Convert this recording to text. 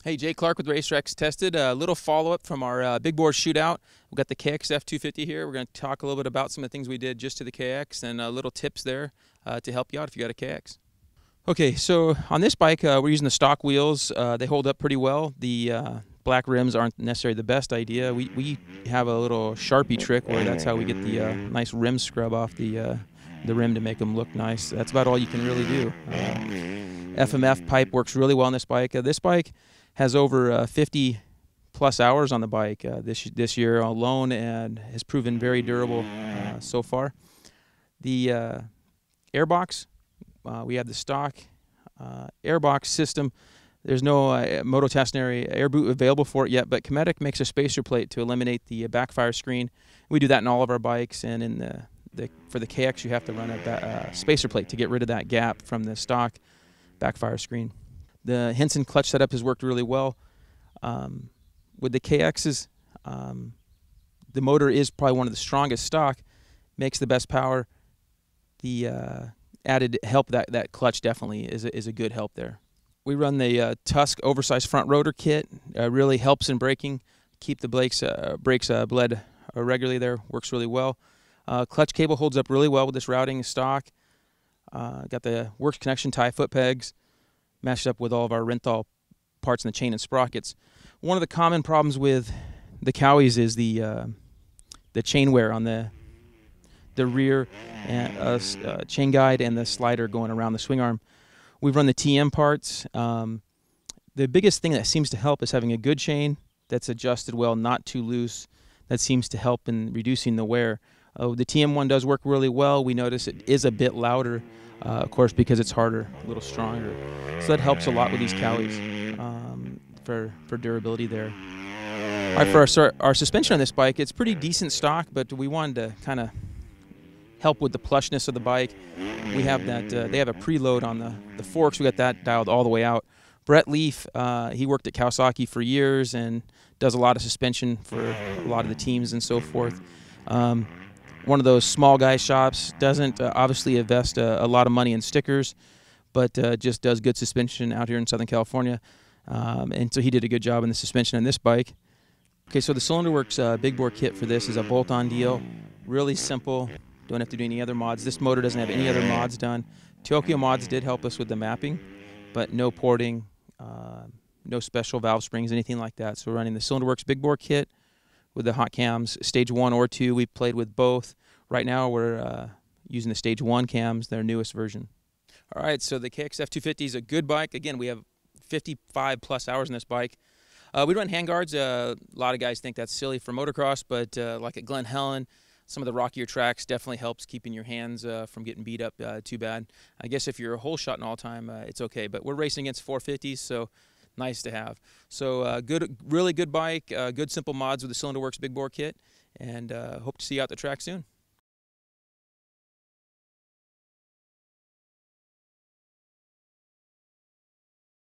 Hey, Jay Clark with Racetracks Tested. A little follow-up from our Big Bore shootout. We've got the KX250 here. We're going to talk a little bit about some of the things we did just to the KX and little tips there to help you out if you got a KX. Okay, so on this bike, we're using the stock wheels. They hold up pretty well. The black rims aren't necessarily the best idea. We have a little Sharpie trick where that's how we get the nice rim scrub off the rim to make them look nice. That's about all you can really do. FMF pipe works really well on this bike. This bike has over 50 plus hours on the bike this year alone and has proven very durable so far. The Airbox, we have the stock Airbox system. There's no motostationary air boot available for it yet, but Kinetic makes a spacer plate to eliminate the backfire screen. We do that in all of our bikes, and in for the KX you have to run a spacer plate to get rid of that gap from the stock backfire screen. The Henson clutch setup has worked really well. With the KXs, the motor is probably one of the strongest stock, makes the best power. The added help, that clutch definitely is a good help there. We run the Tusk Oversize front rotor kit. Really helps in braking. Keep the brakes bled regularly there. Works really well. Clutch cable holds up really well with this routing stock. Got the works connection tie foot pegs matched up with all of our Renthal parts in the chain and sprockets. One of the common problems with the Cowies is the chain wear on the rear and chain guide and the slider going around the swing arm. We've run the TM parts. The biggest thing that seems to help is having a good chain that's adjusted well, not too loose. That seems to help in reducing the wear. The TM one does work really well. We notice it is a bit louder, of course, because it's harder, a little stronger. So that helps a lot with these Cowies for durability there. All right, for our suspension on this bike, it's pretty decent stock, but we wanted to kind of help with the plushness of the bike. We have that, they have a preload on the forks. We got that dialed all the way out. Brett Leaf, he worked at Kawasaki for years and does a lot of suspension for a lot of the teams and so forth. One of those small guy shops, doesn't obviously invest a lot of money in stickers, but just does good suspension out here in Southern California. And so he did a good job in the suspension on this bike. Okay, so the Cylinder Works Big Bore kit for this is a bolt-on deal. Really simple. Don't have to do any other mods. This motor doesn't have any other mods done. Tokyo Mods did help us with the mapping, but no porting, no special valve springs, anything like that. So we're running the Cylinder Works Big Bore kit with the hot cams, stage 1 or 2. We played with both. Right now we're using the stage 1 cams, their newest version. All right, so the KX250 is a good bike. Again, we have 55 plus hours on this bike. We run handguards. A lot of guys think that's silly for motocross, but like at Glen Helen, some of the rockier tracks definitely helps keeping your hands from getting beat up too bad. I guess if you're a hole shotting all the time, it's okay. But we're racing against 450s, so nice to have. So really good bike, good simple mods with the Cylinder Works Big Bore kit, and hope to see you out the track soon.